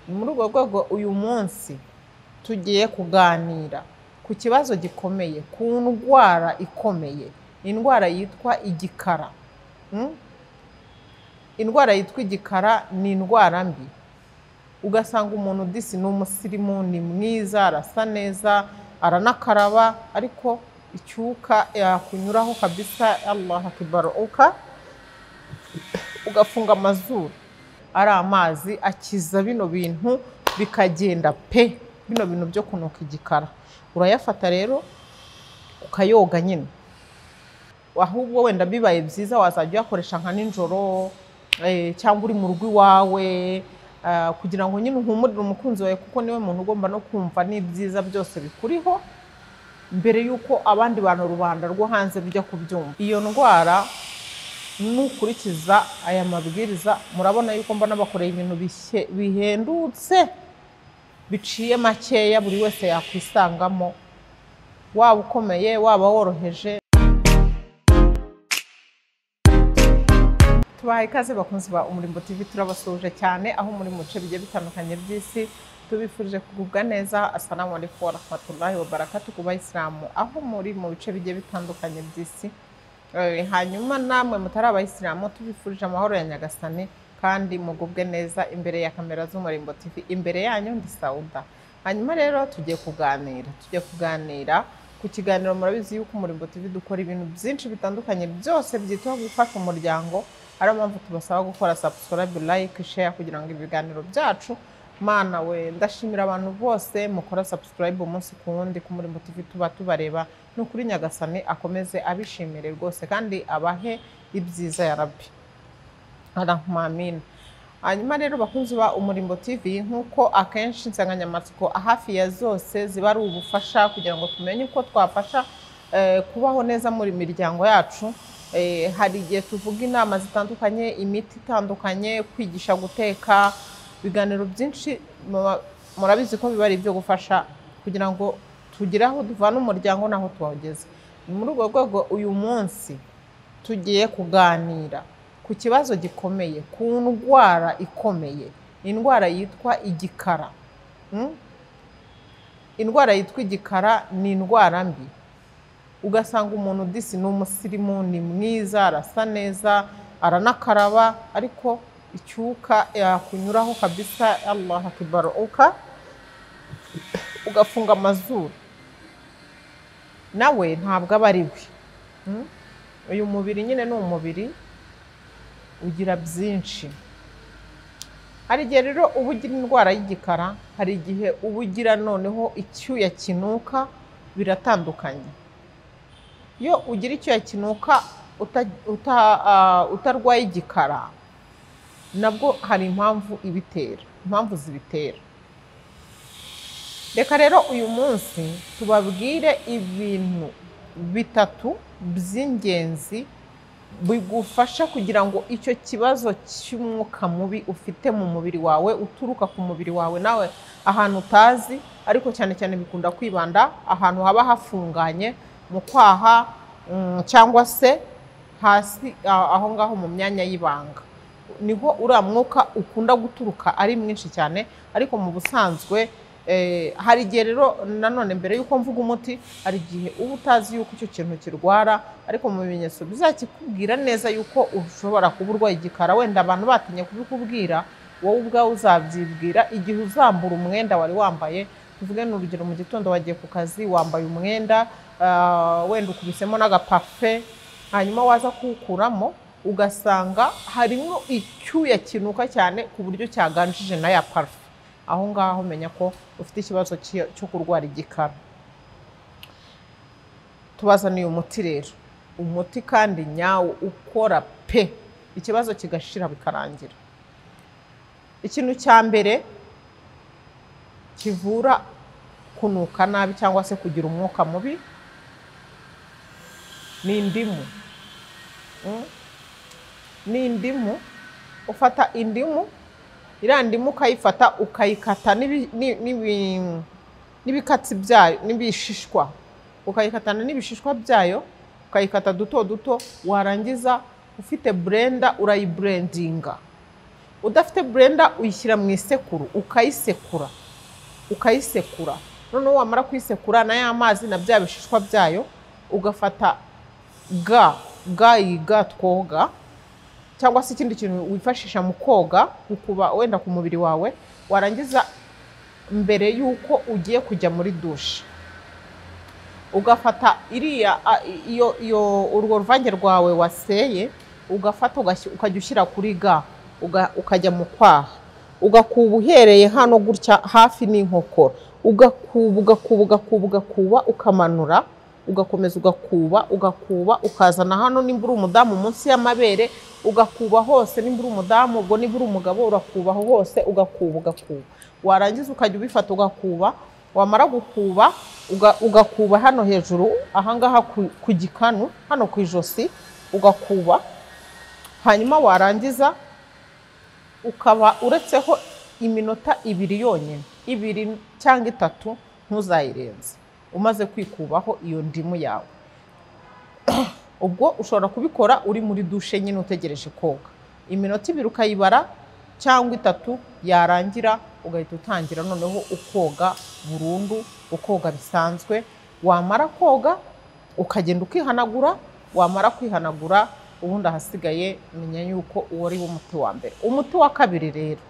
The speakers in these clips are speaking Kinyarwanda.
muri urwo rwego uyu munsi tugiye kuganira ku kibazo gikomeye, ku ndwara ikomeye, indwara yitwa igikara. Indwara yitwa igikara ni indwara mbi. Ugasanga umuntu disi ni umusirimu, ni mwiza, arasa neza, aranakaraba, ariko icyuka yakunyuraho kabisa, Allah akbar, ugafunga amazuru. Ari amazi akiza bino bintu bikagenda pe, bino bintu byo kunuka igikara. Urayafata rero ukayoga nyine. Ahubwo wenda bibaye byiza wazajya uyakoresha nka nijoro cyangwa uri mu rugo iwawe, kugira ngo nyine uhumurire umukunzi wawe, kuko niwe muntu ugomba no kumva n'ibyiza byose bikuriho mbere yuko abandi bantu rubanda rwo hanze bijya kubyumva. Iyo ndwara nukurikiza aya mabwiriza, murabona yuko mbona bakoreye ibintu bihendutse biciye makeya buri wese yakwisangamo, waba ukomeye waba woroheje. Tubahaye ikaze bakunzi ba Umurimbo TV, turabasuje cyane aho muri mu bice bigiye bitandukanye by'isi. Tubifurije kugubwa neza. Assalamu alaikum wa rahmatullahi wa barakatuh ku bayisilamu aho muri mu bice bigiye bitandukanye by'isi. Hanyuma namwe mutari abayisilamu tubifurije amahoro ya Nyagasani kandi mugubwe neza imbere ya kamera z'Umurimbo TV. Imbere yanyu ndi Sauda. Hanyuma rero tugiye kuganira ku kiganiro. Murabizi yuko Umurimbo TV dukora ibintu byinshi bitandukanye, byose byitwa gufasha umuryango. Ari mpamvu tubasaba gukora subscribe, like, share kugira ngo ibiganiro byacu, mana we, ndashimira abantu bose mukora subscribe umunsi ku wundi ku Umurimbo TV, tubareba no kuri Nyagasani akomeze abishimire rwose kandi abahe ibyiza ya Rabbi. Amin. Hanyuma rero bakunzi ba Umurimbo TV, nkuko akenshi insanganyamatsiko hafi ya zose ziba ari ubufasha kugira ngo tumenye uko twafasha kubaho neza muri miryango yacu. Hari igihe tuvuga inama zitandukanye, imiti itandukanye, kwigisha guteka, ibiganiro byinshi murabizi ko biba ari ibyo gufasha kugira ngo tugire aho duvana umuryango naho tuwugeze. Muri urwo rwego uyu munsi tugiye kuganira ku kibazo gikomeye, ku ndwara ikomeye, indwara yitwa igikara. Indwara yitwa igikara ni indwara mbi. Ugasanga umuntu disi ni umusirimu, ni mwiza, arasa neza, aranakaraba, ariko icyuka yakunyuraho kabisa, Allah akbar, ugafunga amazuru. Nawe ntabwo aba ari we. Uyu mubiri nyine ni umubiri ugira byinshi. Hari igihe rero uba ugira indwara y'igikara, hari igihe uba ugira noneho icyuya kinuka, biratandukanye. Iyo ugira icyuya kinuka utarwaye igikara, nabwo hari impamvu zibitera. Reka rero uyu munsi tubabwire ibintu bitatu by'ingenzi bigufasha kugira ngo icyo kibazo cy'umwuka mubi ufite mu mubiri wawe, uturuka ku mubiri wawe nawe ahantu utazi, ariko cyane cyane bikunda kwibanda ahantu haba hafunganye, mu kwaha cyangwa se hasi aho ngaho mu myanya y'ibanga, niho uriya mwuka ukunda guturuka ari mwinshi cyane. Ariko mu busanzwe hari igihe rero nanone mbere yuko mvuga umuti, hari igihe uba utazi yuko icyo kintu kirwara, ariko mu bimenyetso bizakikubwira neza yuko ushobora kuba urwaye igikara. Wenda abantu batinye kubikubwira, wowe ubwawe uzabyibwira igihe uzambura umwenda wari wambaye. Tuvuge n'urugero, mu gitondo wagiye ku kazi wambaye umwenda, wenda ukubisemo n'agapafe, hanyuma waza kuwukuramo ugasanga harimo icyuya kinuka cyane ku buryo cyaganjije na ya parufe. Aho ngaho menya ko ufite ikibazo cyo kurwara igikara. Tubazaniye umuti rero, umuti kandi nyawo ukora pe, ikibazo kigashira bikarangira. Ikintu cya mbere kivura kunuka nabi cyangwa se kugira umwuka mubi ni indimu. Ni indimu. Ufata indimu, iriya ndimu ukayifata ukayikata n'ibikatsi byayo, n'ibishishwa, ukayikatana n'ibishishwa byayo, ukayikata duto duto. Warangiza ufite blender urayibrandinga. udafite blender uyishyira mu isekuru ukayisekura noneho wamara kuyisekura na ya mazi na bya bishishwa byayo ugafata ga twoga cyangwa se ikindi kintu wifashisha mu koga ukuba wenda ku mubiri wawe, warangiza mbere yuko ugiye kujya muri douche ugafata urwo ruvange rwawe waseye ugafata ukajya ushyira kuri ukajya mu kwaha ugakuba uhereye hano gutya hafi n'inkokora ugakuba ukamanura ugakomeza ugakuba ukazana hano nimba uri umudamu munsi y'amabere ugakuba hose, nimba uri umudamu ubwo nimba uri umugabo urakuba hose ugakuba warangiza ukajya ubifata ugakuba, wamara gukuba ugakuba hano hejuru ahangaha ku gikanu hano ku ijosi ugakuba, hanyuma warangiza ukaba uretseho iminota 2 yonyine 2 cyangwa 3 ntuzayirenze umaze kwikubaho iyo ndimu yawe. Ubwo ushobora kubikora uri muri douche nyine utegereje koga, iminota 2 ukayibara cyangwa 3 yarangira ugahita utangira noneho ukoga burundu, ukoga bisanzwe. Wamara koga ukagenda ukihanagura, wamara kwihanagura ubundi ahasigaye menya yuko uwo ari umuti wa mbere. Umuti wa kabiri rero,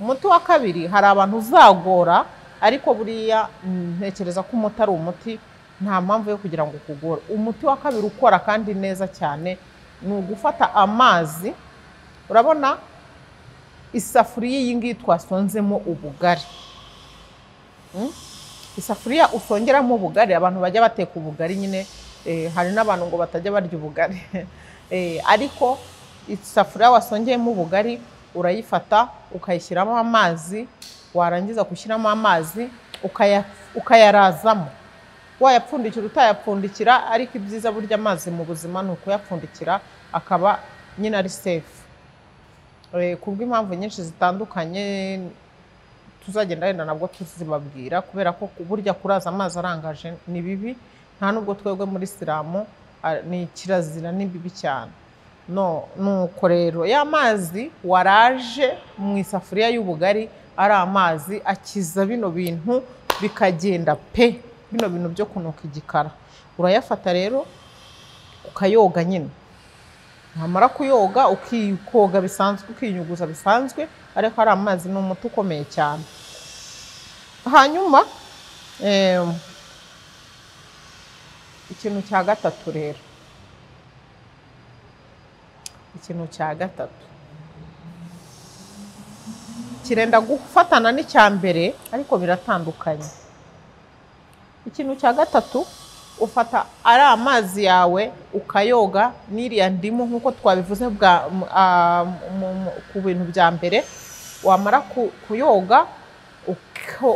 umuti wa kabiri hari abantu uzagora, ariko buriya ntekereza ko umuti ari umuti, nta mpamvu yo kugira ngo ukugore. Umuti wa kabiri ukora kandi neza cyane ni ugufata amazi. Urabona isafuriya iyi ngiyi twasonzemo ubugari, isafuriya usongeramo ubugari. Abantu bajya bateka ubugari nyine, hari n'abantu ngo batajya barya ubugari ariko isafuriya wasongeyemo ubugari urayifata ukayishyiramo amazi, warangiza gushyiramo amazi ukayarazamo. Wayapfundikira utayapfundikira, ariko ibyiza burya amazi mu buzima ni ukuyapfundikira akaba nyine ari safe. Kubw'impamvu nyinshi zitandukanye tuzagenda wenda nabwo tuzibabwira, kubera ko burya kuraza amazi arangaje ni bibi, nta nubwo twebwe muri Islamu ni kirazira, ni bibi cyane. Nuko rero ya mazi waraje mu isafuriya y'ubugari ari amazi akiza bino bintu bikagenda pe, bino bintu byo kunuka igikara. Urayafata rero ukayoga nyine, wamara kuyoga ukikoga bisanzwe, ukinyuguza bisanzwe, ariko ari amazi ni umuti ukomeye cyane. Hanyuma ikintu cya gatatu rero, ikintu cya gatatu kirenda gufatana n'icya mbere ariko biratandukanye. Ikintu cya gatatu ufata ari amazi yawe ukayoga n'iriya ndimu nk'uko twabivuze ku bintu bya mbere. Wamara kuyoga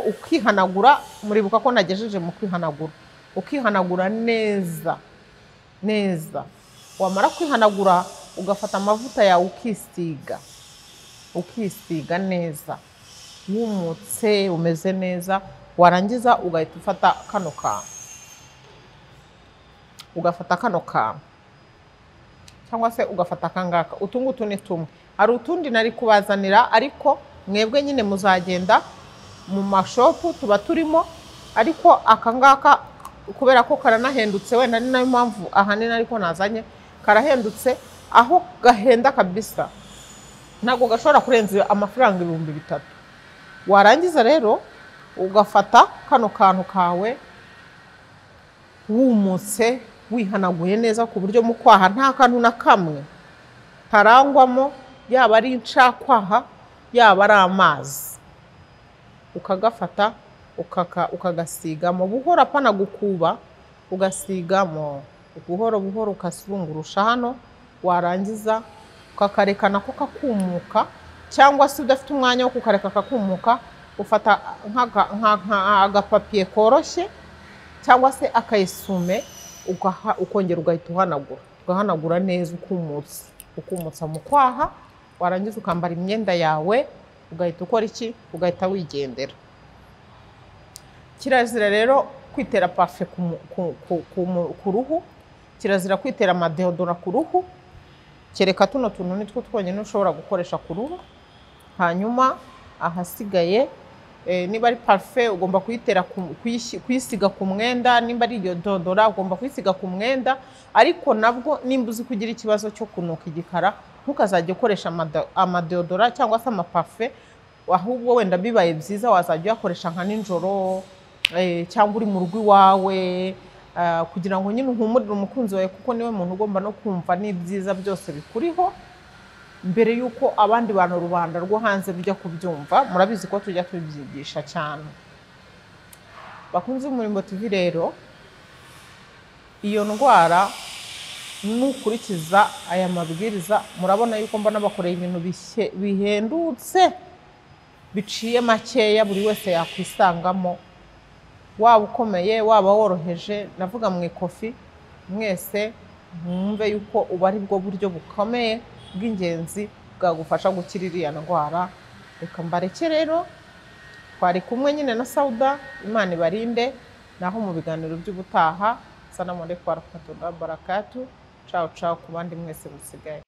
ukihanagura, muribuka ko nagejeje mu kwihanagura, ukihanagura neza neza. Wamara kwihanagura ugafata amavuta yawe ukisiga neza, wumutse umeze neza. Warangiza ugahita ufata kano kantu, cyangwa se ugafata kangaka. Utungutu ni tumwe, hari utundi nari kubazanira, ariko mwebwe nyine muzagenda mu mashopu tuba turimo, ariko akangaka kubera ko karanahendutse, wenda ni nayo mpamvu ahanini ariko nazanye, karahendutse aho gahenda kabisa, ntabwo gashobora kurenza amafaranga 3,000. Warangiza rero ugafata kano kantu kawe wumutse wihanaguye neza, ku buryo mu kwaha nta kantu na kamwe tarangwamo, yaba ari incakwaha yaba ari amazi. Ukagafata ukagasigamo buhoro, apana gukuba, ugasigamo buhoro buhoro, ukasungurusha hano. Warangiza ukakarekana ko kakumuka, cyangwa se udafite umwanya wo kukareka kakumuka, ufata agapapiye koroshye cyangwa se akayisume, ukongera ugahita ugahanagura neza, ukumutsa mu kwaha. Warangiza ukambara imyenda yawe, ugahita ukora iki, ugahita wigendera. Kirazira rero kwitera pafe ku ruhu, kirazira kwitera amadeodora ku ruhu, kereka tuno tuntu nitwo twonyine ushobora gukoresha ku ruhu. hanyuma ahasigaye niba ari parufe ugomba kuyisiga ku mwenda, nimba ari iyo dodora ugomba kuyisiga ku mwenda. Ariko nabwo nimba uzi kugira ikibazo cyo kunuka igikara, ntukazajya ukoresha amadodora cyangwa se amaparufe, ahubwo wenda bibaye byiza wazajya uyakoresha nka nijoro cyangwa uri mu rugo iwawe, kugira ngo nyine uhumurire umukunzi wawe, kuko niwe muntu ugomba no kumva n'ibyiza byose bikuriho mbere y'uko abandi bantu rubanda rwo hanze rujya kubyumva. Murabizi ko tujya tubyigisha cyane. Bakunze Umurimbo TV rero, iyo ndwara nukurikiza aya mabwiriza, murabona yuko mbona bakoreye ibintu bihendutse biciye makeya buri wese yakwisangamo, waba ukomeye waba woroheje. Navuga mu ikofi, mwese mwumve yuko uba ari bwo buryo bukomeye bw'ingenzi bwagufasha gukira iriya ndwara. Reka mbareke rero, twari kumwe nyine na Sauda. Imana ibarinde, naho mu biganiro by'ubutaha. Assalamu alaikum warahmatullahi wabarakatuh. Ciao ciao ku bandi mwese musigaye.